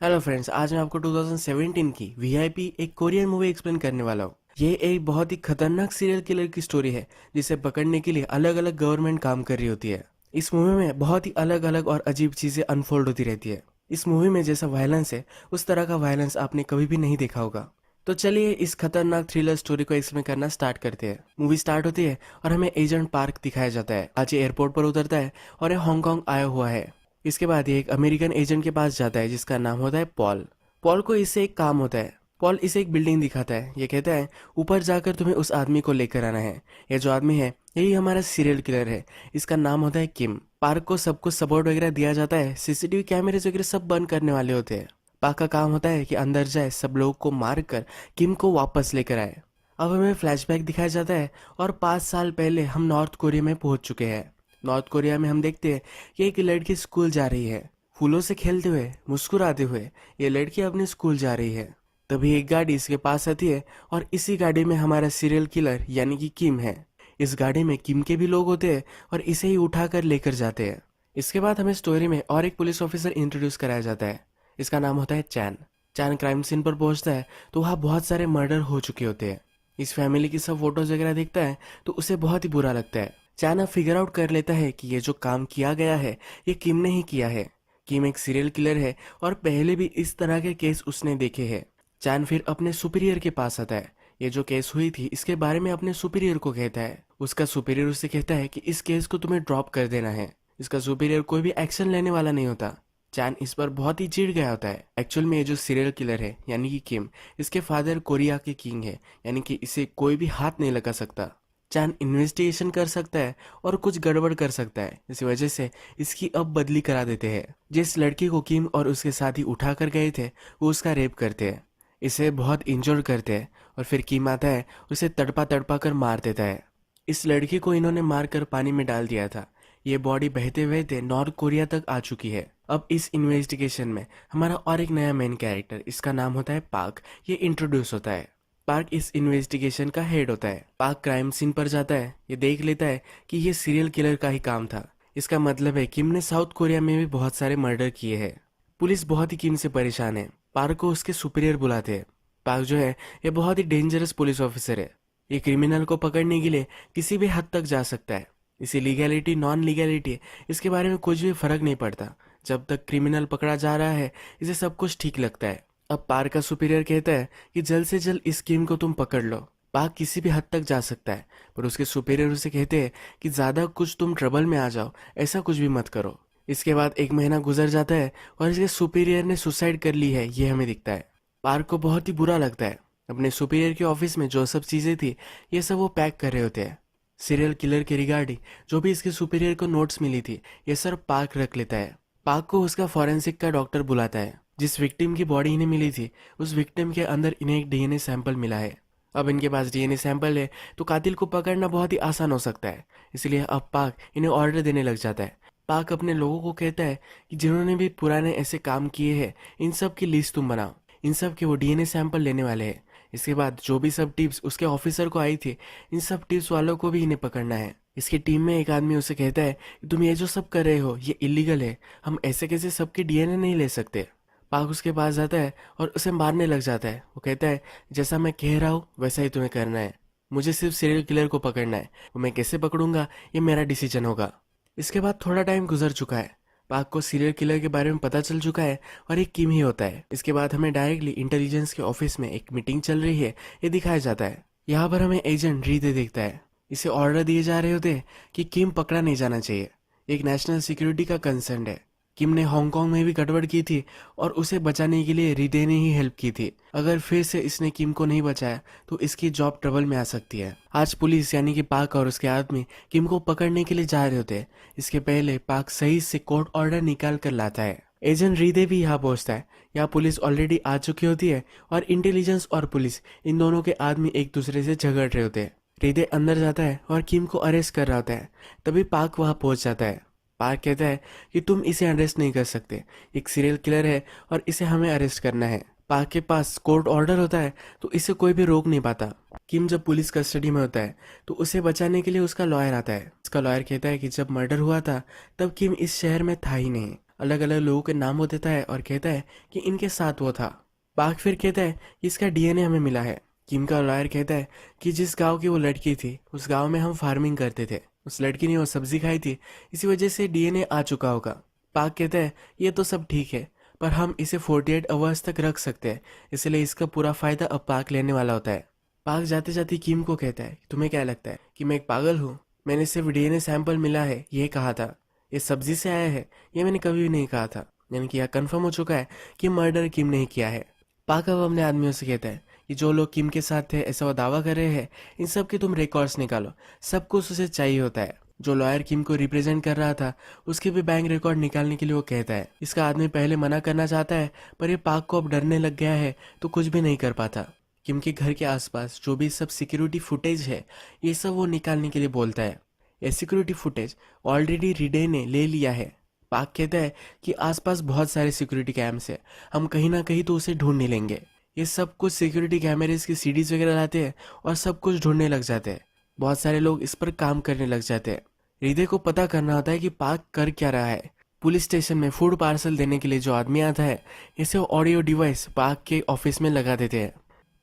Hello friends, आज मैं आपको 2017 की वीआईपी एक कोरियन मूवी एक्सप्लेन करने वाला हूँ। ये एक बहुत ही खतरनाक सीरियल किलर की स्टोरी है जिसे पकड़ने के लिए अलग अलग गवर्नमेंट काम कर रही होती है। इस मूवी में बहुत ही अलग अलग और अजीब चीजें अनफोल्ड होती रहती है। इस मूवी में जैसा वायलेंस है उस तरह का वायलेंस आपने कभी भी नहीं देखा होगा। तो चलिए इस खतरनाक थ्रिलर स्टोरी को एक्सप्लेन करना स्टार्ट करते हैं। मूवी स्टार्ट होती है और हमें एजेंट पार्क दिखाया जाता है। आज ये एयरपोर्ट पर उतरता है और ये हांगकांग आया हुआ है। इसके बाद ये एक अमेरिकन एजेंट के पास जाता है जिसका नाम होता है पॉल। पॉल को इससे एक काम होता है। पॉल इसे एक बिल्डिंग दिखाता है। ये कहता है ऊपर जाकर तुम्हें उस आदमी को लेकर आना है। ये जो आदमी है यही हमारा सीरियल किलर है। इसका नाम होता है किम। पार्क को सब कुछ सपोर्ट वगैरह दिया जाता है। सीसीटीवी कैमरे वगैरह सब बंद करने वाले होते हैं। पार्क का काम होता है कि अंदर जाए, सब लोगों को मार कर किम को वापस लेकर आए। अब हमें फ्लैशबैक दिखाया जाता है और 5 साल पहले हम नॉर्थ कोरिया में पहुंच चुके हैं। नॉर्थ कोरिया में हम देखते हैं कि एक लड़की स्कूल जा रही है। फूलों से खेलते हुए, मुस्कुराते हुए ये लड़की अपने स्कूल जा रही है। तभी एक गाड़ी इसके पास आती है और इसी गाड़ी में हमारा सीरियल किलर यानी कि किम है। इस गाड़ी में किम के भी लोग होते हैं और इसे ही उठाकर लेकर जाते हैं। इसके बाद हमें स्टोरी में और एक पुलिस ऑफिसर इंट्रोड्यूस कराया जाता है। इसका नाम होता है चैन। चैन क्राइम सीन पर पहुंचता है तो वहाँ बहुत सारे मर्डर हो चुके होते हैं। इस फैमिली की सब फोटोज वगैरह देखता है तो उसे बहुत ही बुरा लगता है। चैन अब फिगर आउट कर लेता है कि ये जो काम किया गया है ये किम ने ही किया है। किम एक सीरियल किलर है और पहले भी इस तरह के केस उसने देखे हैं। चैन फिर अपने सुपीरियर के पास आता है। ये जो केस हुई थी इसके बारे में अपने सुपीरियर को कहता है। उसका सुपीरियर उससे कहता है कि इस केस को तुम्हें ड्रॉप कर देना है। इसका सुपीरियर कोई भी एक्शन लेने वाला नहीं होता। चैन इस पर बहुत ही चिढ़ गया होता है। एक्चुअल में ये जो सीरियल किलर है यानी कि किम, इसके फादर कोरिया के किंग है, यानी कि इसे कोई भी हाथ नहीं लगा सकता। चैन इन्वेस्टिगेशन कर सकता है और कुछ गड़बड़ कर सकता है। इसी वजह से इसकी अब बदली करा देते हैं। जिस लड़की को किम और उसके साथी उठा कर गए थे वो उसका रेप करते हैं। इसे बहुत इंजोर करते हैं और फिर किम आता है, उसे तड़पा तड़पा कर मार देता है। इस लड़की को इन्होंने मारकर पानी में डाल दिया था। ये बॉडी बहते बहते नॉर्थ कोरिया तक आ चुकी है। अब इस इन्वेस्टिगेशन में हमारा और एक नया मेन कैरेक्टर, इसका नाम होता है पार्क, ये इंट्रोड्यूस होता है। पार्क इस इन्वेस्टिगेशन का हेड होता है। पार्क क्राइम सीन पर जाता है। ये देख लेता है कि ये सीरियल किलर का ही काम था। इसका मतलब है किम ने साउथ कोरिया में भी बहुत सारे मर्डर किए हैं। पुलिस बहुत ही किम से परेशान है। पार्क को उसके सुपीरियर बुलाते हैं। पार्क जो है ये बहुत ही डेंजरस पुलिस ऑफिसर है। ये क्रिमिनल को पकड़ने के लिए किसी भी हद तक जा सकता है। इसे लीगैलिटी नॉन लीगैलिटी इसके बारे में कुछ भी फर्क नहीं पड़ता। जब तक क्रिमिनल पकड़ा जा रहा है इसे सब कुछ ठीक लगता है। अब पार्क का सुपीरियर कहता है कि जल्द से जल्द इस गेम को तुम पकड़ लो। पार्क किसी भी हद तक जा सकता है पर उसके सुपीरियर उसे कहते हैं कि ज्यादा कुछ तुम ट्रबल में आ जाओ, ऐसा कुछ भी मत करो। इसके बाद 1 महीना गुजर जाता है और इसके सुपीरियर ने सुसाइड कर ली है ये हमें दिखता है। पार्क को बहुत ही बुरा लगता है। अपने सुपीरियर के ऑफिस में जो सब चीजें थी ये सब वो पैक कर रहे होते हैं। सीरियल किलर के रिगार्डिंग जो भी इसके सुपीरियर को नोट्स मिली थी ये सब पार्क रख लेता है। पार्क को उसका फॉरेंसिक का डॉक्टर बुलाता है। जिस विक्टिम की बॉडी इन्हें मिली थी उस विक्टिम के अंदर इन्हें एक डीएनए सैंपल मिला है। अब इनके पास डीएनए सैंपल है तो कातिल को पकड़ना बहुत ही आसान हो सकता है। इसलिए अब पार्क इन्हें ऑर्डर देने लग जाता है। पार्क अपने लोगों को कहता है कि जिन्होंने भी पुराने ऐसे काम किए हैं इन सब की लिस्ट तुम बनाओ। इन सब के वो डीएनए सैंपल लेने वाले हैं। इसके बाद जो भी सब टिप्स उसके ऑफिसर को आई थी इन सब टिप्स वालों को भी इन्हें पकड़ना है। इसकी टीम में एक आदमी उसे कहता है कि तुम ये जो सब कर रहे हो ये इलीगल है, हम ऐसे कैसे सबके डीएनए नहीं ले सकते। पाक उसके पास जाता है और उसे मारने लग जाता है। वो कहता है जैसा मैं कह रहा हूँ वैसा ही तुम्हें करना है। मुझे सिर्फ सीरियल किलर को पकड़ना है, वो मैं कैसे पकड़ूंगा ये मेरा डिसीजन होगा। इसके बाद थोड़ा टाइम गुजर चुका है। पाक को सीरियल किलर के बारे में पता चल चुका है और ये किम ही होता है। इसके बाद हमें डायरेक्टली इंटेलिजेंस के ऑफिस में एक मीटिंग चल रही है ये दिखाया जाता है। यहाँ पर हमें एजेंट रीदे देखता है। इसे ऑर्डर दिए जा रहे होते हैं कि किम पकड़ा नहीं जाना चाहिए। एक नेशनल सिक्योरिटी का कंसर्न है। किम ने हांगकांग में भी गड़बड़ की थी और उसे बचाने के लिए रिदे ने ही हेल्प की थी। अगर फिर से इसने किम को नहीं बचाया तो इसकी जॉब ट्रबल में आ सकती है। आज पुलिस यानी कि पाक और उसके आदमी किम को पकड़ने के लिए जा रहे होते हैं। इसके पहले पाक सही से कोर्ट ऑर्डर निकाल कर लाता है। एजेंट रिदे भी यहाँ पहुंचता है। यहाँ पुलिस ऑलरेडी आ चुकी होती है और इंटेलिजेंस और पुलिस इन दोनों के आदमी एक दूसरे से झगड़ रहे होते हैं। रिदे अंदर जाता है और किम को अरेस्ट कर रहा होता है। तभी पाक वहां पहुंच जाता है। पार्क कहता है कि तुम इसे अरेस्ट नहीं कर सकते, एक सीरियल किलर है और इसे हमें अरेस्ट करना है। पार्क के पास कोर्ट ऑर्डर होता है तो इसे कोई भी रोक नहीं पाता। किम जब पुलिस कस्टडी में होता है तो उसे बचाने के लिए उसका लॉयर आता है। उसका लॉयर कहता है कि जब मर्डर हुआ था तब किम इस शहर में था ही नहीं। अलग अलग लोगों के नाम वो देता है और कहता है कि इनके साथ वो था। पार्क फिर कहता है कि इसका डीएनए हमें मिला है। किम का लॉयर कहता है कि जिस गांव की वो लड़की थी उस गांव में हम फार्मिंग करते थे, उस लड़की ने वो सब्जी खाई थी, इसी वजह से डीएनए आ चुका होगा। पार्क कहता है ये तो सब ठीक है, पर हम इसे 48 आवर्स तक रख सकते हैं, इसलिए इसका पूरा फायदा अब पार्क लेने वाला होता है। पार्क जाते जाते किम को कहता है तुम्हें क्या लगता है कि मैं एक पागल हूँ? मैंने सिर्फ डीएनए सैंपल मिला है ये कहा था, ये सब्जी से आया है ये मैंने कभी भी नहीं कहा था। यानी कि यह कंफर्म हो चुका है कि मर्डर किम ने ही किया है। पाक अब अपने आदमियों से कहता है कि जो लोग किम के साथ थे ऐसा वो दावा कर रहे हैं, इन सब के तुम रिकॉर्ड्स निकालो, सब कुछ उसे चाहिए होता है। जो लॉयर किम को रिप्रेजेंट कर रहा था उसके भी बैंक रिकॉर्ड निकालने के लिए वो कहता है। इसका आदमी पहले मना करना चाहता है, पर ये पाक को अब डरने लग गया है तो कुछ भी नहीं कर पाता। किम के घर के आसपास जो भी सब सिक्योरिटी फुटेज है ये सब वो निकालने के लिए बोलता है। ये सिक्योरिटी फुटेज ऑलरेडी रिडे ने ले लिया है। पाक कहता है कि आसपास बहुत सारे सिक्योरिटी कैम्स है, हम कहीं ना कहीं तो उसे ढूंढ नहीं लेंगे। ये सब कुछ सिक्योरिटी कैमरेज की सीडीज वगैरह लाते हैं और सब कुछ ढूंढने लग जाते हैं। बहुत सारे लोग इस पर काम करने लग जाते हैं। हृदय को पता करना होता है कि पाक कर क्या रहा है। पुलिस स्टेशन में फूड पार्सल देने के लिए जो आदमी आता है इसे ऑडियो डिवाइस पाक के ऑफिस में लगा देते हैं।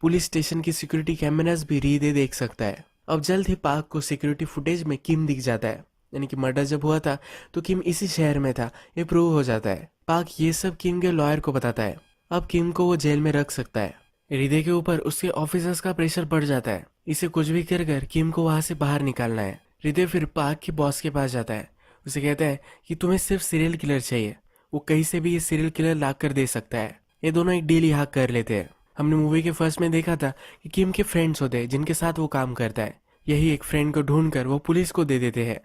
पुलिस स्टेशन की सिक्योरिटी कैमरास भी हृदय देख सकता है। अब जल्द ही पाक को सिक्योरिटी फुटेज में किम दिख जाता है, यानी कि मर्डर जब हुआ था तो किम इसी शहर में था, ये प्रूव हो जाता है। पाक ये सब किम के लॉयर को बताता है। अब किम को वो जेल में रख सकता है। हृदय के ऊपर उसके ऑफिसर्स का प्रेशर बढ़ जाता है, इसे कुछ भी कर किम को वहां से बाहर निकालना है। हृदय फिर पाक के बॉस के पास जाता है, उसे कहता है कि तुम्हें सिर्फ सीरियल किलर चाहिए, वो कहीं से भी ये सीरियल किलर ला कर दे सकता है। ये दोनों एक डील यहाँ कर लेते हैं। हमने मूवी के फर्स्ट में देखा था कि किम के फ्रेंड्स होते हैं जिनके साथ वो काम करता है, यही एक फ्रेंड को ढूंढकर वो पुलिस को दे देते हैं।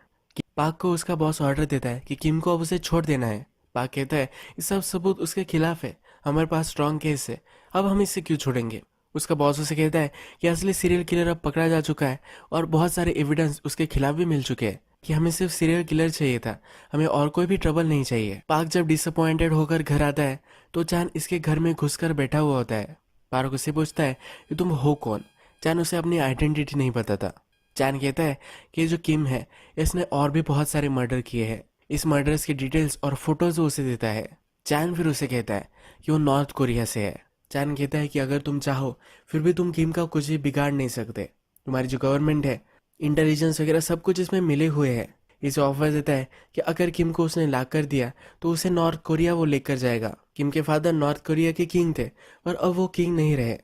पाक को उसका बॉस ऑर्डर देता है कि किम को अब उसे छोड़ देना है। पाक कहता है ये सब सबूत उसके खिलाफ है, हमारे पास स्ट्रॉन्ग केस है, अब हम इसे क्यों छोड़ेंगे। उसका बॉस उसे कहता है कि असली सीरियल किलर अब पकड़ा जा चुका है और बहुत सारे एविडेंस उसके खिलाफ भी मिल चुके हैं, कि हमें सिर्फ सीरियल किलर चाहिए था, हमें और कोई भी ट्रबल नहीं चाहिए। पाक जब डिसअपॉइंटेड होकर घर आता है तो चान इसके घर में घुसकर बैठा हुआ होता है। पार्क उससे पूछता है कि तुम हो कौन। चान उसे अपनी आइडेंटिटी नहीं बताता। चान कहता है कि जो किम है इसने और भी बहुत सारे मर्डर किए हैं, इस मर्डर्स की डिटेल्स और फोटोज वो उसे देता है। चान फिर उसे कहता है कि वो नॉर्थ कोरिया से है। चान कहता है कि अगर तुम चाहो फिर भी तुम किम का कुछ भी बिगाड़ नहीं सकते, तुम्हारी जो गवर्नमेंट है, इंटेलिजेंस वगैरह सब कुछ इसमें मिले हुए हैं। इसे ऑफर देता है कि अगर किम को उसने ला कर दिया तो उसे नॉर्थ कोरिया वो लेकर जाएगा। किम के फादर नॉर्थ कोरिया के किंग थे, पर अब वो किंग नहीं रहे।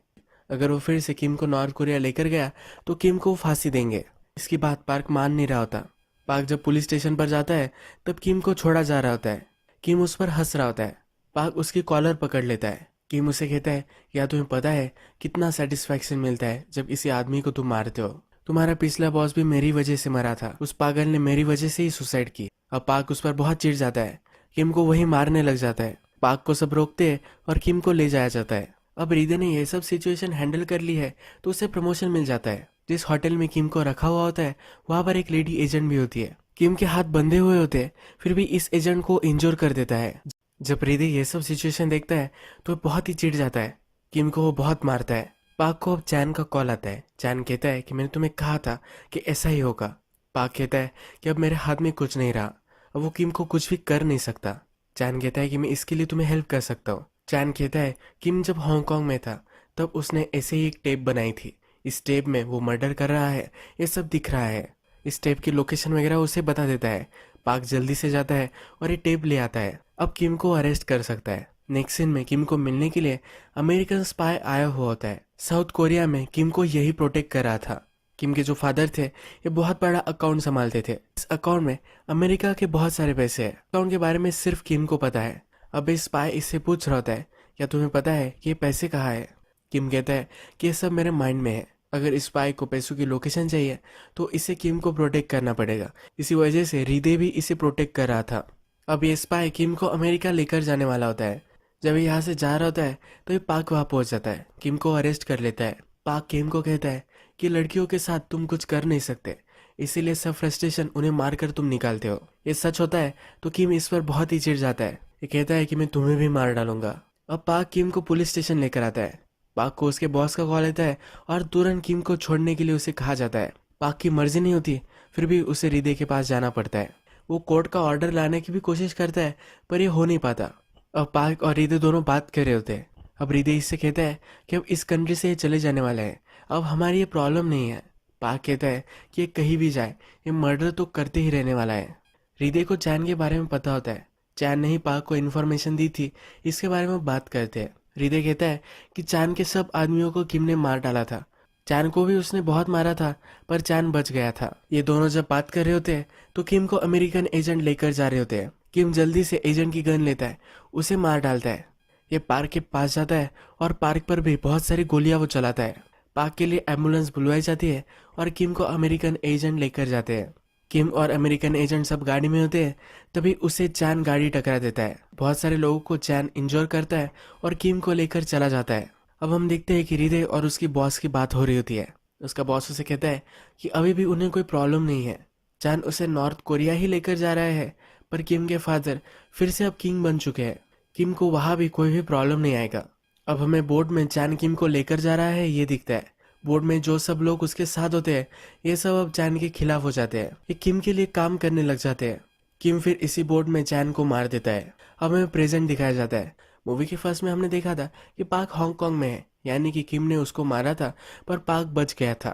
अगर वो फिर से किम को नॉर्थ कोरिया लेकर गया तो किम को फांसी देंगे। इसकी बात पार्क मान नहीं रहा होता। पार्क जब पुलिस स्टेशन पर जाता है तब किम को छोड़ा जा रहा होता है। किम उस पर हंस रहा होता है। पार्क उसकी कॉलर पकड़ लेता है। किम उसे कहता है क्या तुम्हें पता है कितना सेटिस्फैक्शन मिलता है जब इसी आदमी को तुम मारते हो। तुम्हारा पिछला बॉस भी मेरी वजह से मरा था, उस पागल ने मेरी वजह से ही सुसाइड की। अब पार्क उस पर बहुत चिढ़ जाता है, किम को वही मारने लग जाता है। पार्क को सब रोकते हैं और किम को ले जाया जाता है। अब हृदय ने यह सब सिचुएशन हैंडल कर ली है तो उसे प्रमोशन मिल जाता है। जिस होटल में किम को रखा हुआ होता है वहां पर एक लेडी एजेंट भी होती है। किम के हाथ बंधे हुए होते हैं फिर भी इस एजेंट को इंजोर कर देता है। जब हृदय ये सब सिचुएशन देखता है तो बहुत ही चिढ़ जाता है। किम को वो बहुत मारता है। पाक को अब चैन का कॉल आता है। चैन कहता है कि मैंने तुम्हें कहा था कि ऐसा ही होगा। पाक कहता है कि अब मेरे हाथ में कुछ नहीं रहा, अब वो किम को कुछ भी कर नहीं सकता। चैन कहता है कि मैं इसके लिए तुम्हें हेल्प कर सकता हूँ। चैन कहता है किम जब हांगकांग में था तब उसने ऐसे ही एक टेप बनाई थी, इस टेप में वो मर्डर कर रहा है, ये सब दिख रहा है। इस टेप की लोकेशन वगैरह उसे बता देता है। पाक जल्दी से जाता है और ये टेप ले आता है। अब किम को अरेस्ट कर सकता है। नेक्स्ट सीन में किम को मिलने के लिए अमेरिकन स्पाई आया हुआ होता है। साउथ कोरिया में किम को यही प्रोटेक्ट कर रहा था। किम के जो फादर थे ये बहुत बड़ा अकाउंट संभालते थे। इस अकाउंट में अमेरिका के बहुत सारे पैसे हैं। अकाउंट के बारे में सिर्फ किम को पता है। अब इस स्पाई इससे पूछ रहा होता है क्या तुम्हें पता है कि ये पैसे कहाँ है। किम कहता है कि ये सब मेरे माइंड में है। अगर इस स्पाई को पैसों की लोकेशन चाहिए तो इसे किम को प्रोटेक्ट करना पड़ेगा। इसी वजह से हृदय भी इसे प्रोटेक्ट कर रहा था। अब ये स्पाई किम को अमेरिका लेकर जाने वाला होता है। जब ये यहाँ से जा रहा होता है तो ये पाक वहाँ पहुंच जाता है, किम को अरेस्ट कर लेता है। पाक किम को कहता है कि लड़कियों के साथ तुम कुछ कर नहीं सकते, इसीलिए सब फ्रस्ट्रेशन उन्हें मारकर तुम निकालते हो। ये सच होता है तो किम इस पर बहुत ही चिढ़ जाता है। ये कहता है कि मैं तुम्हें भी मार डालूंगा। अब पाक किम को पुलिस स्टेशन लेकर आता है। पाक को उसके बॉस का कॉल आता है और तुरंत किम को छोड़ने के लिए उसे कहा जाता है। पाक की मर्जी नहीं होती फिर भी उसे हृदय के पास जाना पड़ता है। वो कोर्ट का ऑर्डर लाने की भी कोशिश करता है, पर ये हो नहीं पाता। अब पार्क और हृदय दोनों बात कर रहे होते हैं। अब हृदय इससे कहता है कि अब इस कंट्री से ये चले जाने वाला है, अब हमारी ये प्रॉब्लम नहीं है। पार्क कहता है कि ये कहीं भी जाए, ये मर्डर तो करते ही रहने वाला है। हृदय को चैन के बारे में पता होता है। चैन ने ही पार्क को इन्फॉर्मेशन दी थी, इसके बारे में बात करते हैं। हृदय कहता है कि चैन के सब आदमियों को किम ने मार डाला था। चैन को भी उसने बहुत मारा था, पर चैन बच गया था। ये दोनों जब बात कर रहे होते हैं तो किम को अमेरिकन एजेंट लेकर जा रहे होते हैं। किम जल्दी से एजेंट की गन लेता है, उसे मार डालता है। ये पार्क के पास जाता है और पार्क पर भी बहुत सारी गोलियां वो चलाता है। पार्क के लिए एम्बुलेंस बुलवाई जाती है और किम को अमेरिकन एजेंट लेकर जाते हैं। किम और अमेरिकन एजेंट सब गाड़ी में होते हैं, तभी उसे चैन गाड़ी टकरा देता है। बहुत सारे लोगों को चैन इंजोर करता है और किम को लेकर चला जाता है। अब हम देखते हैं कि हृदय और उसकी बॉस की बात हो रही होती है। उसका बॉस उसे कहता है कि अभी भी उन्हें कोई प्रॉब्लम नहीं है। चैन उसे नॉर्थ कोरिया ही लेकर जा रहा है, पर किम के फादर फिर से अब किंग बन चुके हैं। किम को वहां भी कोई भी प्रॉब्लम नहीं आएगा। अब हमें बोर्ड में चैन किम को लेकर जा रहा है ये दिखता है। बोर्ड में जो सब लोग उसके साथ होते हैं, ये सब अब चैन के खिलाफ हो जाते हैं। ये किम के लिए काम करने लग जाते हैं। किम फिर इसी बोर्ड में चैन को मार देता है। अब हमें प्रेजेंट दिखाया जाता है। मूवी के फर्स्ट में हमने देखा था कि पार्क हांगकांग में है, यानी कि किम ने उसको मारा था, पर पार्क बच गया था।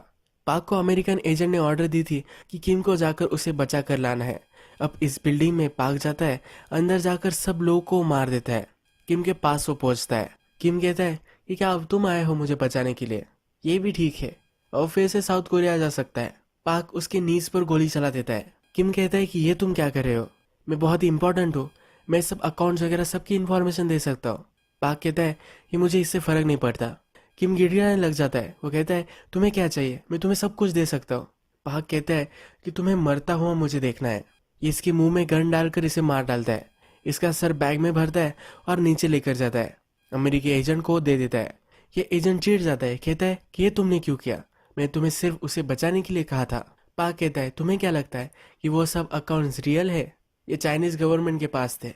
पार्क को अमेरिकन एजेंट ने ऑर्डर दी थी कि किम को जाकर उसे बचा कर लाना है। अब इस बिल्डिंग में पार्क जाता है, अंदर जाकर सब लोगों को मार देता है। किम के पास वो पहुंचता है। किम कहता है कि क्या अब तुम आए हो मुझे बचाने के लिए? ये भी ठीक है, और फिर से साउथ कोरिया जा सकता है। पार्क उसके नीज पर गोली चला देता है। किम कहता है कि ये तुम क्या कर रहे हो? मैं बहुत ही इंपॉर्टेंट हूँ, मैं सब अकाउंट्स वगैरह सबकी इन्फॉर्मेशन दे सकता हूँ। पार्क कहता है कि मुझे इससे फर्क नहीं पड़ता। किम गिड़गिड़ाने लग जाता है। वो कहता है तुम्हें क्या चाहिए, मैं तुम्हें सब कुछ दे सकता हूँ। पार्क कहता है कि तुम्हें मरता हुआ मुझे देखना है। ये इसके मुंह में गन डालकर इसे मार डालता है। इसका सर बैग में भरता है और नीचे लेकर जाता है। अमेरिकी एजेंट को दे देता है। ये एजेंट चिढ़ जाता है, कहता है कि ये तुमने क्यों किया, मैं तुम्हें सिर्फ उसे बचाने के लिए कहा था। पार्क कहता है तुम्हें क्या लगता है कि वो सब अकाउंट्स रियल है? ये चाइनीज गवर्नमेंट के पास थे,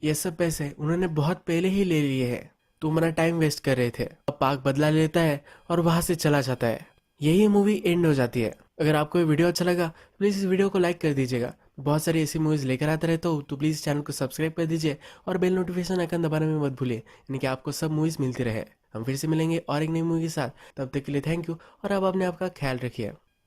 ये सब पैसे उन्होंने बहुत पहले ही ले लिए हैं, तुम हमारा टाइम वेस्ट कर रहे थे। अब पार्क बदला लेता है और वहां से चला जाता है। यही मूवी एंड हो जाती है। अगर आपको ये वीडियो अच्छा लगा प्लीज़ इस वीडियो को लाइक कर दीजिएगा। बहुत सारी ऐसी मूवीज़ लेकर आता रहता हूँ, तो प्लीज़ चैनल को सब्सक्राइब कर दीजिए और बेल नोटिफिकेशन आइकन दबाने में मत भूलिए, यानी कि आपको सब मूवीज़ मिलती रहे। हम फिर से मिलेंगे और एक नई मूवी के साथ। तब तक के लिए थैंक यू और अब अपने आप का ख्याल रखिए।